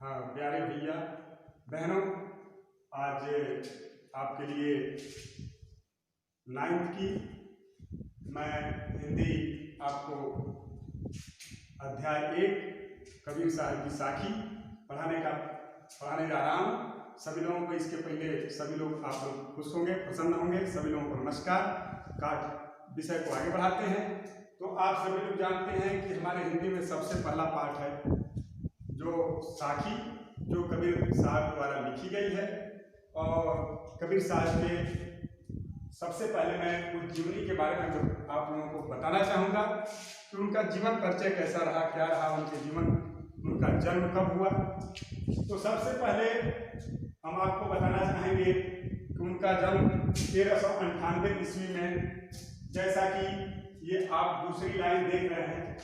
हाँ प्यारे भैया बहनों, आज आपके लिए 9th की मैं हिंदी आपको अध्याय 1 कबीर साहब की साखी पढ़ाने जा रहा हूँ। सभी लोगों को इसके पहले सभी लोग आप लोग खुश होंगे, प्रसन्न होंगे। सभी लोगों को नमस्कार। का विषय को आगे बढ़ाते हैं। तो आप सभी लोग जानते हैं कि हमारे हिंदी में सबसे पहला पाठ है जो साखी, जो कबीर साहब द्वारा लिखी गई है। और कबीर साहब के सबसे पहले मैं उस जीवनी के बारे में जो आप लोगों को बताना चाहूँगा कि उनका जीवन परिचय कैसा रहा, क्या रहा उनके जीवन, उनका जन्म कब हुआ। तो सबसे पहले हम आपको बताना चाहेंगे कि उनका जन्म 1398 ईस्वी में, जैसा कि ये आप दूसरी लाइन देख रहे हैं,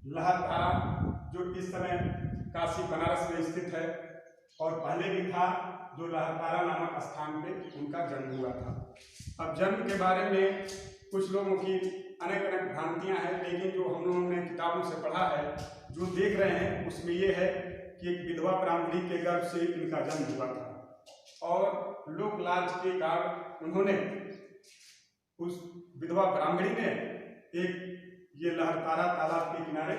लहरतारा जो इस समय काशी बनारस में स्थित है, और पहले भी था जो लहरतारा नामक स्थान पे उनका जन्म हुआ था। अब जन्म के बारे में कुछ लोगों की अनेक भ्रांतियां हैं, लेकिन जो हम लोगों ने किताबों से पढ़ा है, जो देख रहे हैं, उसमें ये है कि एक विधवा ब्राह्मणी के गर्भ से इनका जन्म हुआ था। और लोक लाज के कारण उन्होंने, उस विधवा ब्राह्मणी ने एक ये लहरतारा तालाब के किनारे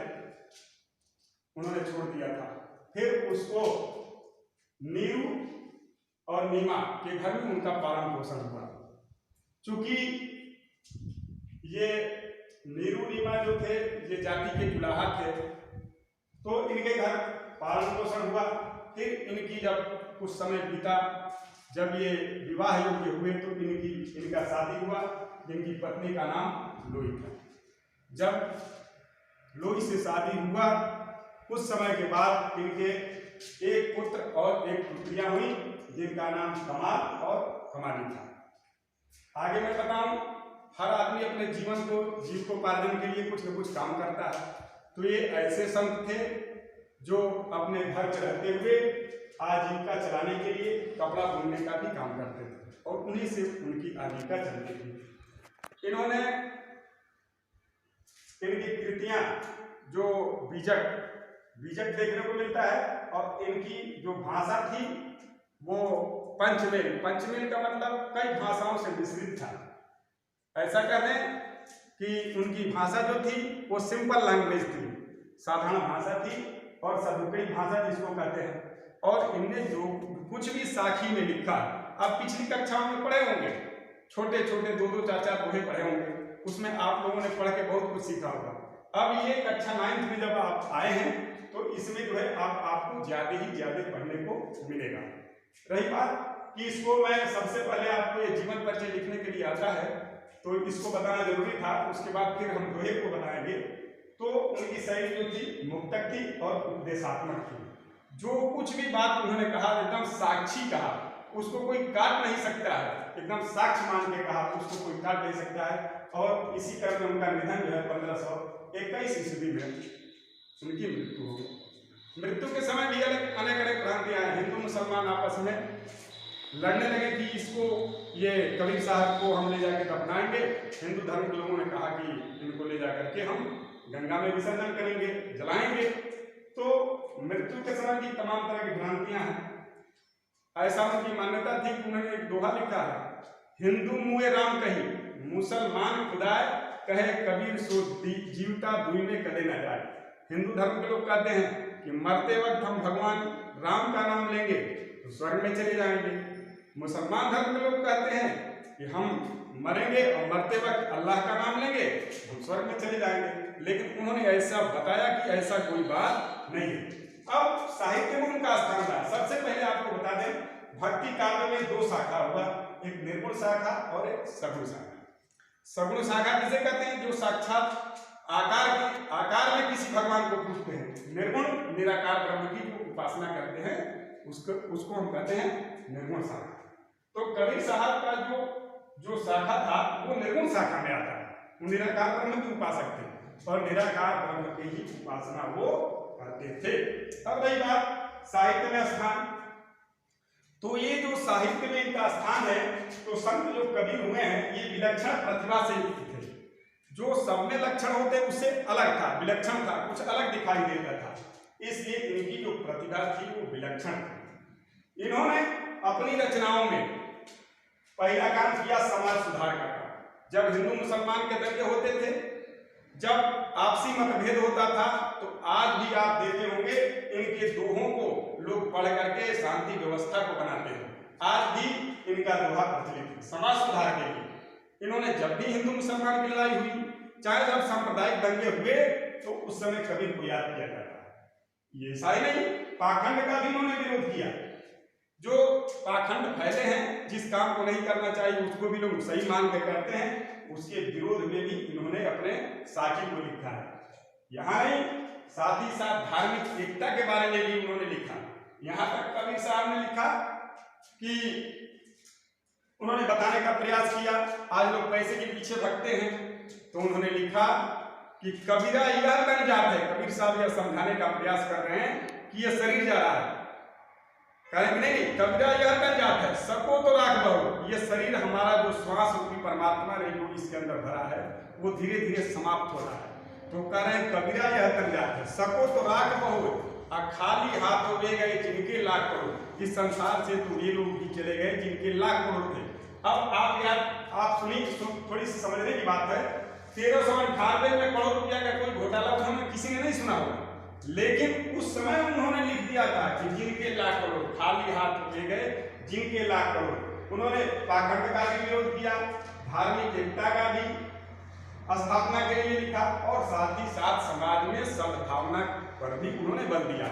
उन्होंने छोड़ दिया था। फिर उसको नीरू और नीमा के घर में उनका पालन पोषण हुआ। चूंकि ये नीरू नीमा जो थे ये जाति के जुलाहा थे, तो इनके घर पालन पोषण हुआ। फिर इनकी जब कुछ समय बीता, जब ये विवाह योग्य हुए, तो इनका शादी हुआ, जिनकी पत्नी का नाम लोई था। जब लोई से शादी हुआ, कुछ समय के बाद इनके एक पुत्र और एक पुत्रियां हुई, जिनका नाम कमाल और कमाली था। आगे मैं बताऊं, हर आदमी अपने जीविकोपार्जन के लिए कुछ न कुछ काम करता है। तो ये ऐसे संत थे जो अपने घर में रहते हुए आजीविका चलाने के लिए कपड़ा बुनने का भी काम करते थे, और उन्हीं से उनकी आजीविका चलती थी। इन्होंने इनकी कृतियां जो बीजक देखने को मिलता है, और इनकी जो भाषा थी वो पंचमेल का मतलब कई भाषाओं से मिश्रित था। ऐसा कह दें कि उनकी भाषा जो थी वो सिंपल लैंग्वेज थी, साधारण भाषा थी, और सदुपयोगी भाषा जिसको कहते हैं। और इनने जो कुछ भी साखी में लिखा, आप पिछली कक्षाओं में पढ़े होंगे, छोटे छोटे 2-2, 4-4 दोहे पढ़े होंगे, उसमें आप लोगों ने पढ़ के बहुत कुछ सीखा होगा। अब ये कक्षा 9th में जब आप आए हैं, तो इसमें जो है आपको ज्यादा पढ़ने को मिलेगा। रही बात कि इसको मैं सबसे पहले आपको ये जीवन परिचय लिखने के लिए आता है, तो इसको बताना जरूरी था। उसके बाद फिर हम दोहे को बताएंगे। तो उनकी शैली जो थी मुक्तक थी और उपदेशात्मक थी। जो कुछ भी बात उन्होंने कहा एकदम साक्षी कहा, उसको कोई काट नहीं सकता है। एकदम साक्ष्य मान के कहा, उसको कोई काट नहीं सकता है। और इसी क्रम में उनका निधन जो है 1521 ईस्वी में उनकी मृत्यु हो गई। मृत्यु के समय भी अनेक भ्रांतियां हैं। हिंदू मुसलमान आपस में लड़ने लगे कि इसको, ये कबीर साहब को हम ले जाकर दफनाएंगे। हिंदू धर्म के लोगों ने कहा कि इनको ले जाकर के हम गंगा में विसर्जन करेंगे, जलाएंगे। तो मृत्यु के समय भी तमाम तरह की भ्रांतियां हैं। ऐसा उनकी मान्यता थी कि उन्होंने एक दोहा लिखा है, हिंदू मुए राम कही, मुसलमान खुदाए, कहे कबीर सो जीवता दुई में कदे न जाए। हिंदू धर्म के लोग कहते हैं कि मरते वक्त हम भगवान राम का नाम लेंगे तो स्वर्ग में चले जाएंगे। मुसलमान धर्म के लोग कहते हैं कि हम मरेंगे और मरते वक्त अल्लाह का नाम लेंगे, हम स्वर्ग में चले जाएंगे। लेकिन उन्होंने ऐसा बताया कि ऐसा कोई बात नहीं है। अब साहित्य में उनका स्थान था। सबसे पहले आपको बता दें, भक्ति काव्य में 2 शाखा हुआ, एक निर्गुण शाखा और एक सगुण शाखा। सगुण शाखा किसे कहते हैं? जो साक्षात आकार में किसी भगवान को पूजते हैं। निर्गुण निराकार ब्रह्म की जो उपासना करते हैं, उसको हम कहते हैं निर्गुण शाखा। तो कबीर साहब का जो शाखा था वो निर्गुण शाखा में आता है। वो निराकार ब्रह्म की उपासक थे और निराकार ब्रह्म की ही उपासना वो करते थे। अब रही बात साहित्य में स्थान, तो ये जो साहित्य में इनका स्थान है, तो संत जो कवि हुए हैं ये विलक्षण प्रतिभा से युक्त थे। जो सब में लक्षण होते उससे अलग था, विलक्षण था, कुछ अलग दिखाई देता था। इसलिए इनकी जो प्रतिभा थी वो विलक्षण थी। इन्होंने अपनी रचनाओं में पहला काम किया समाज सुधार का काम। जब हिंदू मुसलमान के दंगे होते थे, जब आपसी मतभेद होता था, तो आज भी आप देखे होंगे इनके दोहों को लोग पढ़ करके शांति व्यवस्था को बनाते हैं। आज भी इनका दोहा प्रचलित है समाज सुधार के लिए। इन्होंने जब भी हिंदू मुसलमान की लड़ाई हुई, चाहे जब सांप्रदायिक दंगे हुए, तो उस समय कबीर को याद किया जाता है। ये ऐसा ही नहीं, पाखंड का भी इन्होंने विरोध किया। जो पाखंड फैले हैं, जिस काम को नहीं करना चाहिए उसको भी लोग सही मान के करते हैं, उसके विरोध में भी इन्होंने अपने साखी को लिखा है। यहाँ नहीं, साथ ही साथ धार्मिक एकता के बारे में भी उन्होंने लिखा। यहाँ तक कबीर साहब ने लिखा कि उन्होंने बताने का प्रयास किया, आज लोग पैसे के पीछे भगते हैं, तो उन्होंने लिखा कि कबीरा यह बन जाता है। कबीर साहब यह समझाने का प्रयास कर रहे हैं कि यह शरीर जा रहा है, कहेंगे नहीं, कबीरा यह बन जाता है, सको तो राख बहु। यह शरीर हमारा जो श्वास रूपी परमात्मा ने जो इसके अंदर भरा है, वो धीरे धीरे समाप्त हो रहा है। तो कह रहे हैं कबीरा यह बन जाता है, सको तो राख बहु, और खाली हाथ हो गए जिनके लाख करोड़। इस संसार से तो ये लोग भी चले गए जिनके लाख करोड़ थे। अब आप सुनिए, थोड़ी सी समझने की बात है। 1398 में करोड़ रुपया का कोई घोटाला उन्होंने किसी ने नहीं सुना होगा, लेकिन उस समय उन्होंने लिख दिया था कि जिनके लाख करोड़, खाली हाथ हो गए जिनके लाख करोड़। उन्होंने पाखंड का भी विरोध किया, धार्मिक एकता का भी स्थापना के लिए लिखा, और साथ ही साथ समाज में सद्भावना पर भी उन्होंने बल दिया।